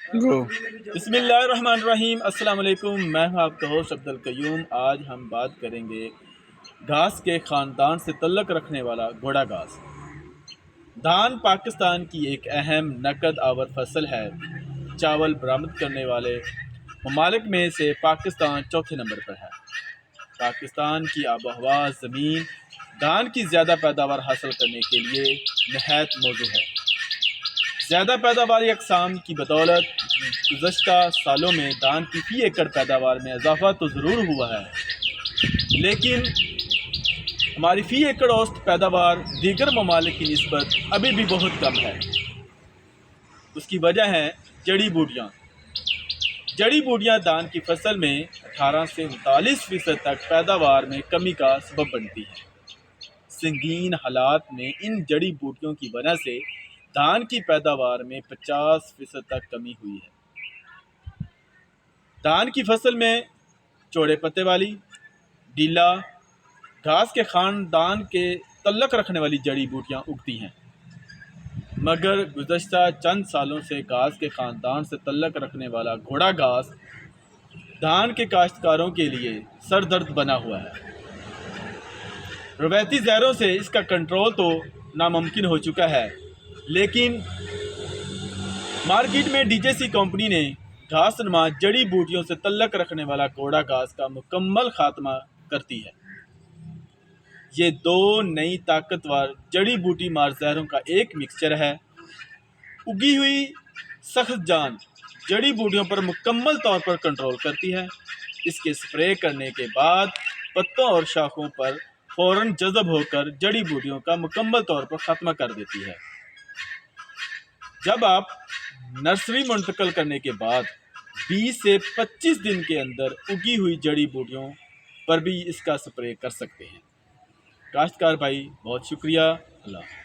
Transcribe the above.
گو بسم اللہ الرحمن الرحیم۔ السلام علیکم، میں ہوں آپ کا ہوسٹ عبد القیوم۔ آج ہم بات کریں گے گھاس کے خاندان سے تعلق رکھنے والا گھوڑا گھاس۔ دھان پاکستان کی ایک اہم نقد آور فصل ہے۔ چاول برآمد کرنے والے ممالک میں سے پاکستان چوتھے نمبر پر ہے۔ پاکستان کی آب و ہوا، زمین دھان کی زیادہ پیداوار حاصل کرنے کے لیے نہایت موزوں ہے۔ زیادہ پیداواری اقسام کی بدولت گزشتہ سالوں میں دھان کی فی ایکڑ پیداوار میں اضافہ تو ضرور ہوا ہے، لیکن ہماری فی ایکڑ اوسط پیداوار دیگر ممالک کی نسبت ابھی بھی بہت کم ہے۔ اس کی وجہ ہے جڑی بوٹیاں۔ جڑی بوٹیاں دھان کی فصل میں 18 سے 39% تک پیداوار میں کمی کا سبب بنتی ہیں۔ سنگین حالات میں ان جڑی بوٹیوں کی وجہ سے دھان کی پیداوار میں 50% تک کمی ہوئی ہے۔ دھان کی فصل میں چوڑے پتے والی، ڈیلا، گھاس کے خاندان کے تعلق رکھنے والی جڑی بوٹیاں اگتی ہیں، مگر گزشتہ چند سالوں سے گھاس کے خاندان سے تعلق رکھنے والا گھوڑا گھاس دھان کے کاشتکاروں کے لیے سر درد بنا ہوا ہے۔ روایتی زہروں سے اس کا کنٹرول تو ناممکن ہو چکا ہے، لیکن مارکیٹ میں DJC کمپنی نے گھاس نما جڑی بوٹیوں سے تعلق رکھنے والا گھوڑا گھاس کا مکمل خاتمہ کرتی ہے۔ یہ دو نئی طاقتور جڑی بوٹی مار زہروں کا ایک مکسچر ہے۔ اگی ہوئی سخت جان جڑی بوٹیوں پر مکمل طور پر کنٹرول کرتی ہے۔ اس کے سپرے کرنے کے بعد پتوں اور شاخوں پر فوراً جذب ہو کر جڑی بوٹیوں کا مکمل طور پر خاتمہ کر دیتی ہے۔ جب آپ نرسری منتقل کرنے کے بعد 20 سے 25 دن کے اندر اگی ہوئی جڑی بوٹیوں پر بھی اس کا سپرے کر سکتے ہیں۔ کاشتکار بھائی بہت شکریہ۔ اللہ